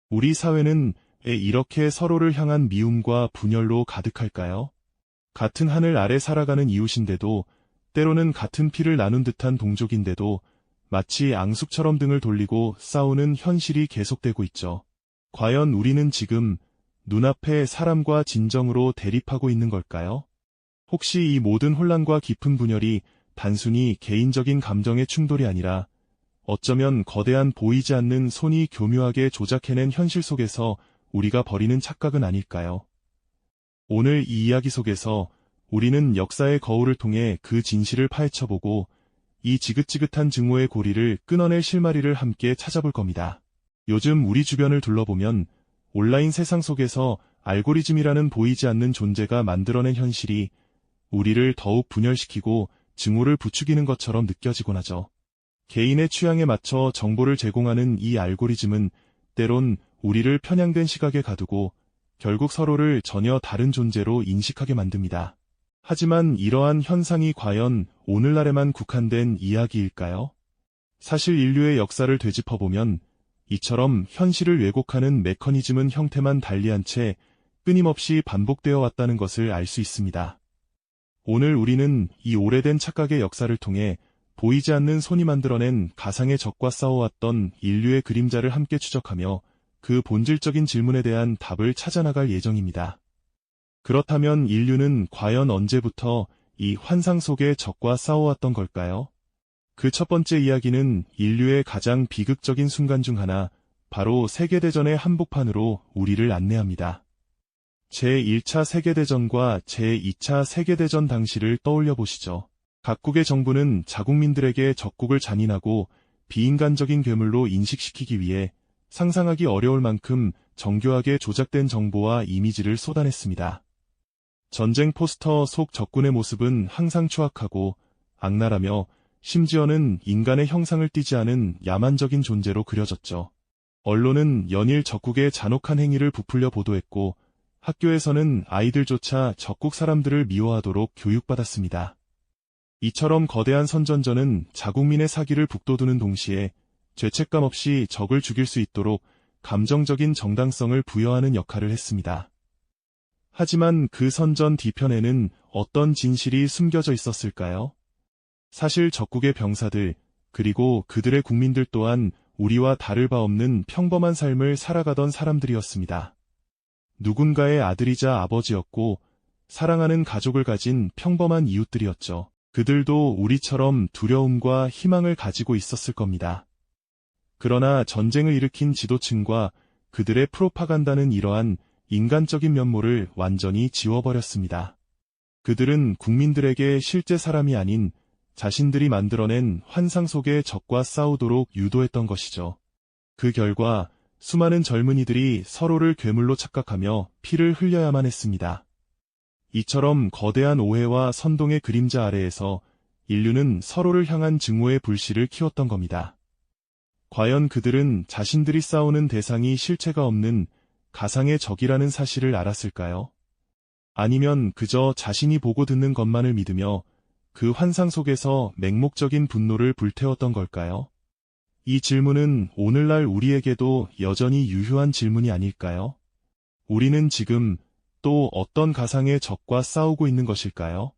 우리 사회는 왜 이렇게 서로를 향한 미움과 분열로 가득할까요? 같은 하늘 아래 살아가는 이웃인데도, 때로는 같은 피를 나눈 듯한 동족인데도 마치 앙숙처럼 등을 돌리고 싸우는 현실이 계속되고 있죠. 과연 우리는 지금 눈앞에 사람과 진정으로 대립하고 있는 걸까요? 혹시 이 모든 혼란과 깊은 분열이 단순히 개인적인 감정의 충돌이 아니라 어쩌면 거대한 보이지 않는 손이 교묘하게 조작해낸 현실 속에서 우리가 벌이는 착각은 아닐까요? 오늘 이 이야기 속에서 우리는 역사의 거울을 통해 그 진실을 파헤쳐보고 이 지긋지긋한 증오의 고리를 끊어낼 실마리를 함께 찾아볼 겁니다. 요즘 우리 주변을 둘러보면 온라인 세상 속에서 알고리즘이라는 보이지 않는 존재가 만들어낸 현실이 우리를 더욱 분열시키고 증오를 부추기는 것처럼 느껴지곤 하죠. 개인의 취향에 맞춰 정보를 제공하는 이 알고리즘은 때론 우리를 편향된 시각에 가두고 결국 서로를 전혀 다른 존재로 인식하게 만듭니다. 하지만 이러한 현상이 과연 오늘날에만 국한된 이야기일까요? 사실 인류의 역사를 되짚어보면 이처럼 현실을 왜곡하는 메커니즘은 형태만 달리한 채 끊임없이 반복되어 왔다는 것을 알 수 있습니다. 오늘 우리는 이 오래된 착각의 역사를 통해 보이지 않는 손이 만들어낸 가상의 적과 싸워왔던 인류의 그림자를 함께 추적하며 그 본질적인 질문에 대한 답을 찾아나갈 예정입니다. 그렇다면 인류는 과연 언제부터 이 환상 속의 적과 싸워왔던 걸까요? 그 첫 번째 이야기는 인류의 가장 비극적인 순간 중 하나, 바로 세계대전의 한복판으로 우리를 안내합니다. 제1차 세계대전과 제2차 세계대전 당시를 떠올려 보시죠. 각국의 정부는 자국민들에게 적국을 잔인하고 비인간적인 괴물로 인식시키기 위해 상상하기 어려울 만큼 정교하게 조작된 정보와 이미지를 쏟아냈습니다. 전쟁 포스터 속 적군의 모습은 항상 추악하고 악랄하며 심지어는 인간의 형상을 띠지 않은 야만적인 존재로 그려졌죠. 언론은 연일 적국의 잔혹한 행위를 부풀려 보도했고 학교에서는 아이들조차 적국 사람들을 미워하도록 교육받았습니다. 이처럼 거대한 선전전은 자국민의 사기를 북돋우는 동시에 죄책감 없이 적을 죽일 수 있도록 감정적인 정당성을 부여하는 역할을 했습니다. 하지만 그 선전 뒤편에는 어떤 진실이 숨겨져 있었을까요? 사실 적국의 병사들, 그리고 그들의 국민들 또한 우리와 다를 바 없는 평범한 삶을 살아가던 사람들이었습니다. 누군가의 아들이자 아버지였고 사랑하는 가족을 가진 평범한 이웃들이었죠. 그들도 우리처럼 두려움과 희망을 가지고 있었을 겁니다. 그러나 전쟁을 일으킨 지도층과 그들의 프로파간다는 이러한 인간적인 면모를 완전히 지워버렸습니다. 그들은 국민들에게 실제 사람이 아닌 자신들이 만들어낸 환상 속의 적과 싸우도록 유도했던 것이죠. 그 결과 수많은 젊은이들이 서로를 괴물로 착각하며 피를 흘려야만 했습니다. 이처럼 거대한 오해와 선동의 그림자 아래에서 인류는 서로를 향한 증오의 불씨를 키웠던 겁니다. 과연 그들은 자신들이 싸우는 대상이 실체가 없는 가상의 적이라는 사실을 알았을까요? 아니면 그저 자신이 보고 듣는 것만을 믿으며 그 환상 속에서 맹목적인 분노를 불태웠던 걸까요? 이 질문은 오늘날 우리에게도 여전히 유효한 질문이 아닐까요? 우리는 지금 또 어떤 가상의 적과 싸우고 있는 것일까요?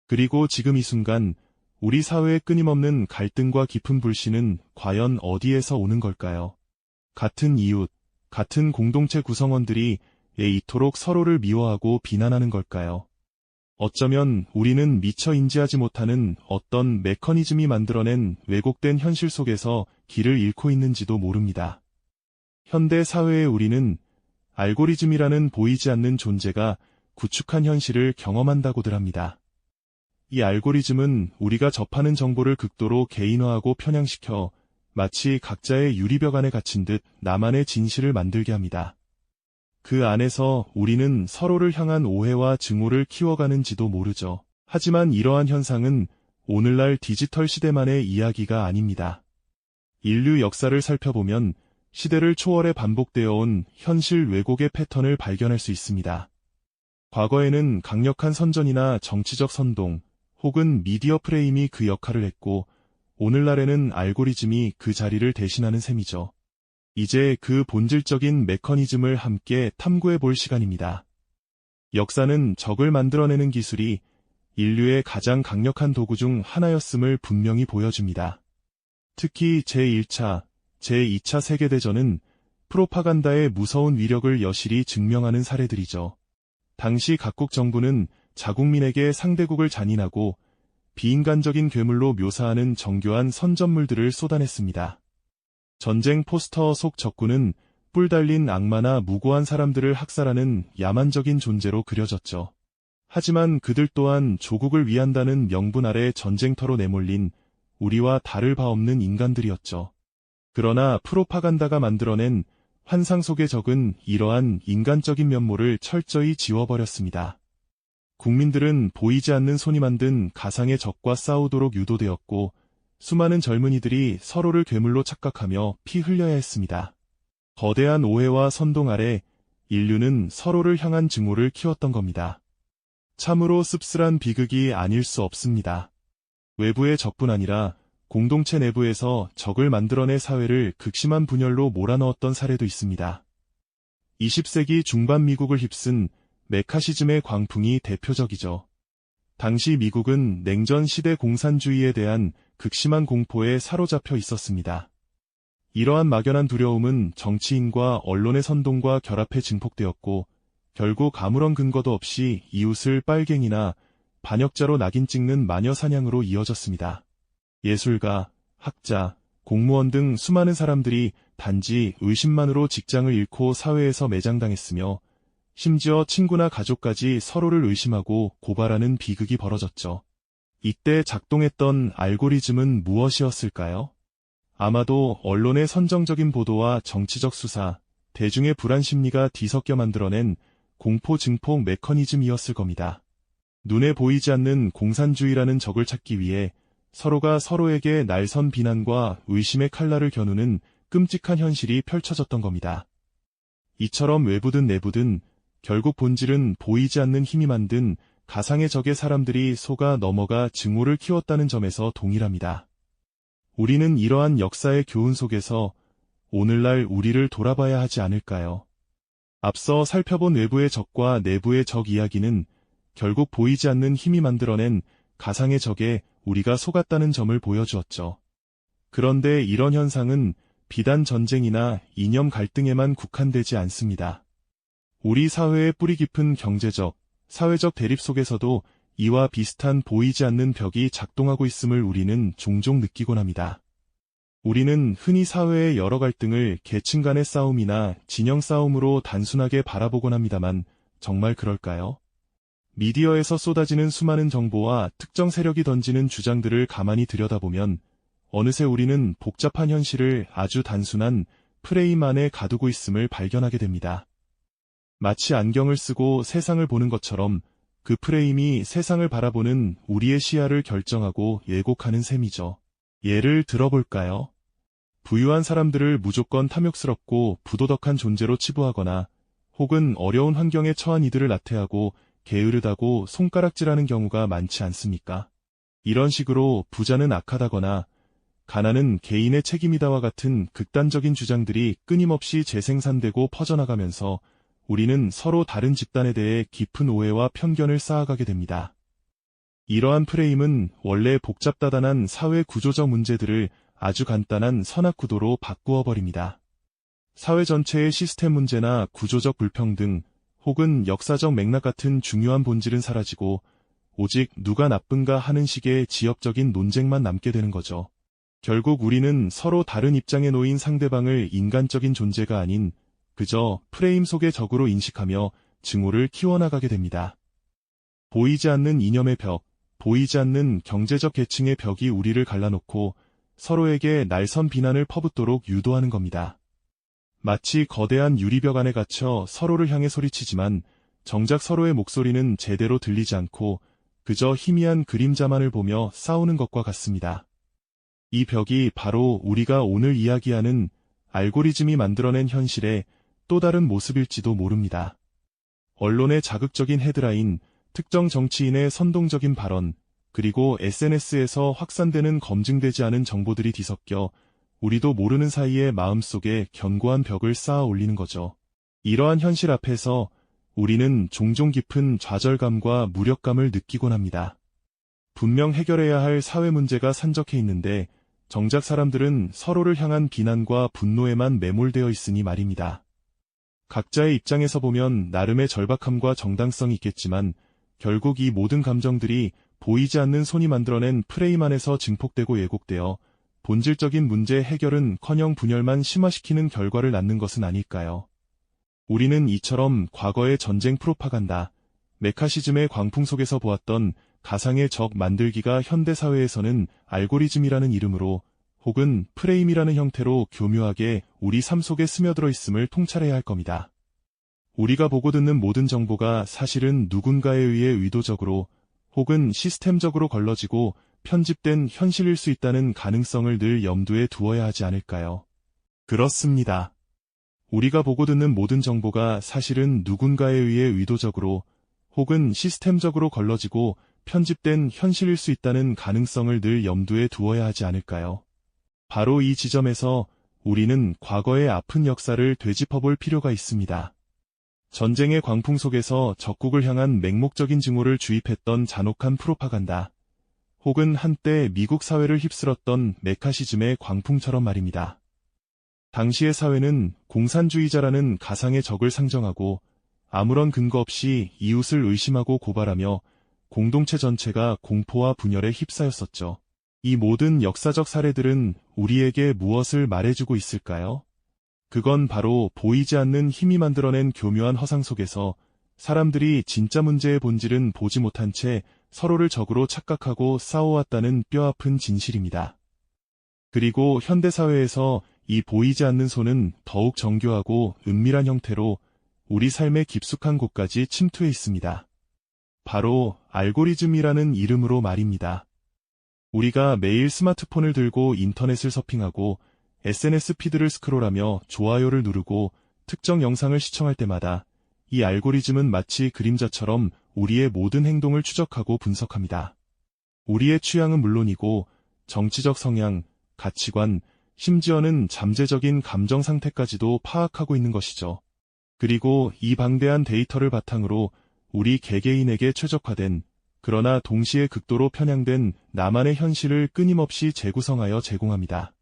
그리고 지금 이 순간 우리 사회의 끊임없는 갈등과 깊은 불씨는 과연 어디에서 오는 걸까요? 같은 이웃, 같은 공동체 구성원들이 왜 이토록 서로를 미워하고 비난하는 걸까요? 어쩌면 우리는 미처 인지하지 못하는 어떤 메커니즘이 만들어낸 왜곡된 현실 속에서 길을 잃고 있는지도 모릅니다. 현대 사회의 우리는 알고리즘이라는 보이지 않는 존재가 구축한 현실을 경험한다고들 합니다. 이 알고리즘은 우리가 접하는 정보를 극도로 개인화하고 편향시켜 마치 각자의 유리벽 안에 갇힌 듯 나만의 진실을 만들게 합니다. 그 안에서 우리는 서로를 향한 오해와 증오를 키워가는지도 모르죠. 하지만 이러한 현상은 오늘날 디지털 시대만의 이야기가 아닙니다. 인류 역사를 살펴보면 시대를 초월해 반복되어 온 현실 왜곡의 패턴을 발견할 수 있습니다. 과거에는 강력한 선전이나 정치적 선동, 혹은 미디어 프레임이 그 역할을 했고, 오늘날에는 알고리즘이 그 자리를 대신하는 셈이죠. 이제 그 본질적인 메커니즘을 함께 탐구해 볼 시간입니다. 역사는 적을 만들어내는 기술이 인류의 가장 강력한 도구 중 하나였음을 분명히 보여줍니다. 특히 제1차, 제2차 세계대전은 프로파간다의 무서운 위력을 여실히 증명하는 사례들이죠. 당시 각국 정부는 자국민에게 상대국을 잔인하고 비인간적인 괴물로 묘사하는 정교한 선전물들을 쏟아냈습니다. 전쟁 포스터 속 적군은 뿔 달린 악마나 무고한 사람들을 학살하는 야만적인 존재로 그려졌죠. 하지만 그들 또한 조국을 위한다는 명분 아래 전쟁터로 내몰린 우리와 다를 바 없는 인간들이었죠. 그러나 프로파간다가 만들어낸 환상 속의 적은 이러한 인간적인 면모를 철저히 지워버렸습니다. 국민들은 보이지 않는 손이 만든 가상의 적과 싸우도록 유도되었고, 수많은 젊은이들이 서로를 괴물로 착각하며 피 흘려야 했습니다. 거대한 오해와 선동 아래 인류는 서로를 향한 증오를 키웠던 겁니다. 참으로 씁쓸한 비극이 아닐 수 없습니다. 외부의 적뿐 아니라 공동체 내부에서 적을 만들어내 사회를 극심한 분열로 몰아넣었던 사례도 있습니다. 20세기 중반 미국을 휩쓴 메카시즘의 광풍이 대표적이죠. 당시 미국은 냉전 시대 공산주의에 대한 극심한 공포에 사로잡혀 있었습니다. 이러한 막연한 두려움은 정치인과 언론의 선동과 결합해 증폭되었고, 결국 아무런 근거도 없이 이웃을 빨갱이나 반역자로 낙인 찍는 마녀 사냥으로 이어졌습니다. 예술가, 학자, 공무원 등 수많은 사람들이 단지 의심만으로 직장을 잃고 사회에서 매장당했으며, 심지어 친구나 가족까지 서로를 의심하고 고발하는 비극이 벌어졌죠. 이때 작동했던 알고리즘은 무엇이었을까요? 아마도 언론의 선정적인 보도와 정치적 수사, 대중의 불안 심리가 뒤섞여 만들어낸 공포 증폭 메커니즘이었을 겁니다. 눈에 보이지 않는 공산주의라는 적을 찾기 위해 서로가 서로에게 날선 비난과 의심의 칼날을 겨누는 끔찍한 현실이 펼쳐졌던 겁니다. 이처럼 외부든 내부든 결국 본질은 보이지 않는 힘이 만든 가상의 적의 사람들이 속아 넘어가 증오를 키웠다는 점에서 동일합니다. 우리는 이러한 역사의 교훈 속에서 오늘날 우리를 돌아봐야 하지 않을까요? 앞서 살펴본 외부의 적과 내부의 적 이야기는 결국 보이지 않는 힘이 만들어낸 가상의 적에 우리가 속았다는 점을 보여주었죠. 그런데 이런 현상은 비단 전쟁이나 이념 갈등에만 국한되지 않습니다. 우리 사회의 뿌리 깊은 경제적, 사회적 대립 속에서도 이와 비슷한 보이지 않는 벽이 작동하고 있음을 우리는 종종 느끼곤 합니다. 우리는 흔히 사회의 여러 갈등을 계층 간의 싸움이나 진영 싸움으로 단순하게 바라보곤 합니다만 정말 그럴까요? 미디어에서 쏟아지는 수많은 정보와 특정 세력이 던지는 주장들을 가만히 들여다보면 어느새 우리는 복잡한 현실을 아주 단순한 프레임 안에 가두고 있음을 발견하게 됩니다. 마치 안경을 쓰고 세상을 보는 것처럼 그 프레임이 세상을 바라보는 우리의 시야를 결정하고 예곡하는 셈이죠. 예를 들어볼까요? 부유한 사람들을 무조건 탐욕스럽고 부도덕한 존재로 치부하거나 혹은 어려운 환경에 처한 이들을 나태하고 게으르다고 손가락질하는 경우가 많지 않습니까? 이런 식으로 부자는 악하다거나 가난은 개인의 책임이다와 같은 극단적인 주장들이 끊임없이 재생산되고 퍼져나가면서 우리는 서로 다른 집단에 대해 깊은 오해와 편견을 쌓아가게 됩니다. 이러한 프레임은 원래 복잡다단한 사회 구조적 문제들을 아주 간단한 선악 구도로 바꾸어 버립니다. 사회 전체의 시스템 문제나 구조적 불평등 혹은 역사적 맥락 같은 중요한 본질은 사라지고 오직 누가 나쁜가 하는 식의 지역적인 논쟁만 남게 되는 거죠. 결국 우리는 서로 다른 입장에 놓인 상대방을 인간적인 존재가 아닌 그저 프레임 속의 적으로 인식하며 증오를 키워나가게 됩니다. 보이지 않는 이념의 벽, 보이지 않는 경제적 계층의 벽이 우리를 갈라놓고 서로에게 날선 비난을 퍼붓도록 유도하는 겁니다. 마치 거대한 유리벽 안에 갇혀 서로를 향해 소리치지만 정작 서로의 목소리는 제대로 들리지 않고 그저 희미한 그림자만을 보며 싸우는 것과 같습니다. 이 벽이 바로 우리가 오늘 이야기하는 알고리즘이 만들어낸 현실의 또 다른 모습일지도 모릅니다. 언론의 자극적인 헤드라인, 특정 정치인의 선동적인 발언, 그리고 SNS에서 확산되는 검증되지 않은 정보들이 뒤섞여 우리도 모르는 사이에 마음속에 견고한 벽을 쌓아 올리는 거죠. 이러한 현실 앞에서 우리는 종종 깊은 좌절감과 무력감을 느끼곤 합니다. 분명 해결해야 할 사회 문제가 산적해 있는데 정작 사람들은 서로를 향한 비난과 분노에만 매몰되어 있으니 말입니다. 각자의 입장에서 보면 나름의 절박함과 정당성이 있겠지만 결국 이 모든 감정들이 보이지 않는 손이 만들어낸 프레임 안에서 증폭되고 왜곡되어 본질적인 문제 해결은커녕 분열만 심화시키는 결과를 낳는 것은 아닐까요? 우리는 이처럼 과거의 전쟁 프로파간다, 메카시즘의 광풍 속에서 보았던 가상의 적 만들기가 현대사회에서는 알고리즘이라는 이름으로 혹은 프레임이라는 형태로 교묘하게 우리 삶 속에 스며들어 있음을 통찰해야 할 겁니다. 우리가 보고 듣는 모든 정보가 사실은 누군가에 의해 의도적으로 혹은 시스템적으로 걸러지고 편집된 현실일 수 있다는 가능성을 늘 염두에 두어야 하지 않을까요? 그렇습니다. 우리가 보고 듣는 모든 정보가 사실은 누군가에 의해 의도적으로 혹은 시스템적으로 걸러지고 편집된 현실일 수 있다는 가능성을 늘 염두에 두어야 하지 않을까요? 바로 이 지점에서 우리는 과거의 아픈 역사를 되짚어볼 필요가 있습니다. 전쟁의 광풍 속에서 적국을 향한 맹목적인 증오를 주입했던 잔혹한 프로파간다, 혹은 한때 미국 사회를 휩쓸었던 메카시즘의 광풍처럼 말입니다. 당시의 사회는 공산주의자라는 가상의 적을 상정하고 아무런 근거 없이 이웃을 의심하고 고발하며 공동체 전체가 공포와 분열에 휩싸였었죠. 이 모든 역사적 사례들은 우리에게 무엇을 말해주고 있을까요? 그건 바로 보이지 않는 힘이 만들어낸 교묘한 허상 속에서 사람들이 진짜 문제의 본질은 보지 못한 채 서로를 적으로 착각하고 싸워왔다는 뼈아픈 진실입니다. 그리고 현대사회에서 이 보이지 않는 손은 더욱 정교하고 은밀한 형태로 우리 삶의 깊숙한 곳까지 침투해 있습니다. 바로 알고리즘이라는 이름으로 말입니다. 우리가 매일 스마트폰을 들고 인터넷을 서핑하고 SNS 피드를 스크롤하며 좋아요를 누르고 특정 영상을 시청할 때마다 이 알고리즘은 마치 그림자처럼 우리의 모든 행동을 추적하고 분석합니다. 우리의 취향은 물론이고 정치적 성향, 가치관, 심지어는 잠재적인 감정 상태까지도 파악하고 있는 것이죠. 그리고 이 방대한 데이터를 바탕으로 우리 개개인에게 최적화된, 그러나 동시에 극도로 편향된 나만의 현실을 끊임없이 재구성하여 제공합니다.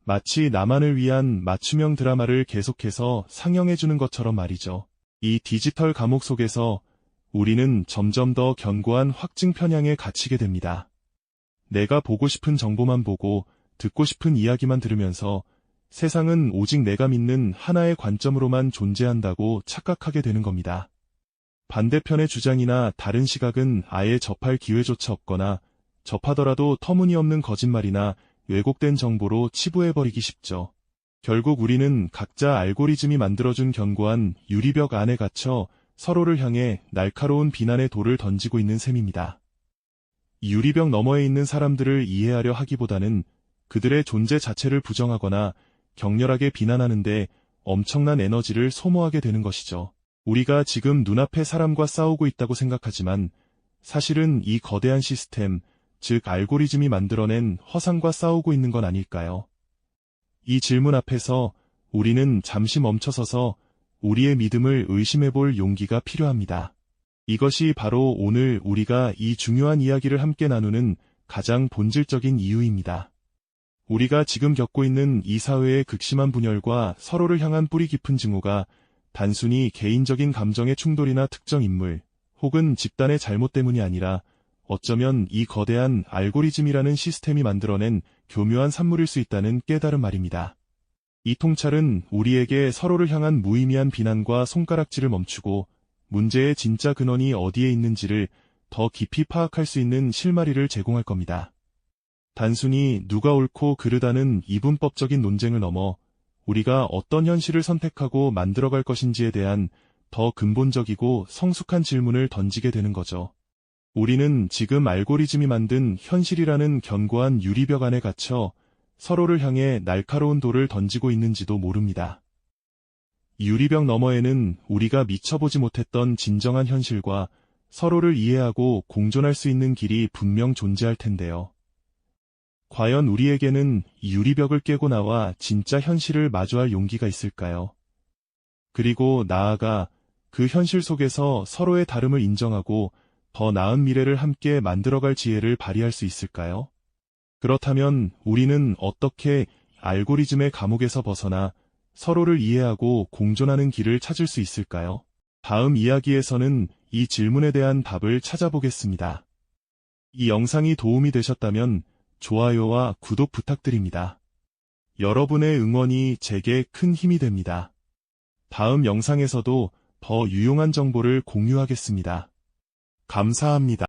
마치 나만을 위한 맞춤형 드라마를 계속해서 상영해주는 것처럼 말이죠. 이 디지털 감옥 속에서 우리는 점점 더 견고한 확증 편향에 갇히게 됩니다. 내가 보고 싶은 정보만 보고 듣고 싶은 이야기만 들으면서 세상은 오직 내가 믿는 하나의 관점으로만 존재한다고 착각하게 되는 겁니다. 반대편의 주장이나 다른 시각은 아예 접할 기회조차 없거나 접하더라도 터무니없는 거짓말이나 왜곡된 정보로 치부해버리기 쉽죠. 결국 우리는 각자 알고리즘이 만들어준 견고한 유리벽 안에 갇혀 서로를 향해 날카로운 비난의 돌을 던지고 있는 셈입니다. 유리벽 너머에 있는 사람들을 이해하려 하기보다는 그들의 존재 자체를 부정하거나 격렬하게 비난하는데 엄청난 에너지를 소모하게 되는 것이죠. 우리가 지금 눈앞에 사람과 싸우고 있다고 생각하지만 사실은 이 거대한 시스템, 즉 알고리즘이 만들어낸 허상과 싸우고 있는 건 아닐까요? 이 질문 앞에서 우리는 잠시 멈춰서서 우리의 믿음을 의심해볼 용기가 필요합니다. 이것이 바로 오늘 우리가 이 중요한 이야기를 함께 나누는 가장 본질적인 이유입니다. 우리가 지금 겪고 있는 이 사회의 극심한 분열과 서로를 향한 뿌리 깊은 증오가 단순히 개인적인 감정의 충돌이나 특정 인물 혹은 집단의 잘못 때문이 아니라 어쩌면 이 거대한 알고리즘이라는 시스템이 만들어낸 교묘한 산물일 수 있다는 깨달음 말입니다. 이 통찰은 우리에게 서로를 향한 무의미한 비난과 손가락질을 멈추고 문제의 진짜 근원이 어디에 있는지를 더 깊이 파악할 수 있는 실마리를 제공할 겁니다. 단순히 누가 옳고 그르다는 이분법적인 논쟁을 넘어 우리가 어떤 현실을 선택하고 만들어갈 것인지에 대한 더 근본적이고 성숙한 질문을 던지게 되는 거죠. 우리는 지금 알고리즘이 만든 현실이라는 견고한 유리벽 안에 갇혀 서로를 향해 날카로운 돌을 던지고 있는지도 모릅니다. 유리벽 너머에는 우리가 미쳐보지 못했던 진정한 현실과 서로를 이해하고 공존할 수 있는 길이 분명 존재할 텐데요. 과연 우리에게는 이 유리벽을 깨고 나와 진짜 현실을 마주할 용기가 있을까요? 그리고 나아가 그 현실 속에서 서로의 다름을 인정하고 더 나은 미래를 함께 만들어갈 지혜를 발휘할 수 있을까요? 그렇다면 우리는 어떻게 알고리즘의 감옥에서 벗어나 서로를 이해하고 공존하는 길을 찾을 수 있을까요? 다음 이야기에서는 이 질문에 대한 답을 찾아보겠습니다. 이 영상이 도움이 되셨다면 좋아요와 구독 부탁드립니다. 여러분의 응원이 제게 큰 힘이 됩니다. 다음 영상에서도 더 유용한 정보를 공유하겠습니다. 감사합니다.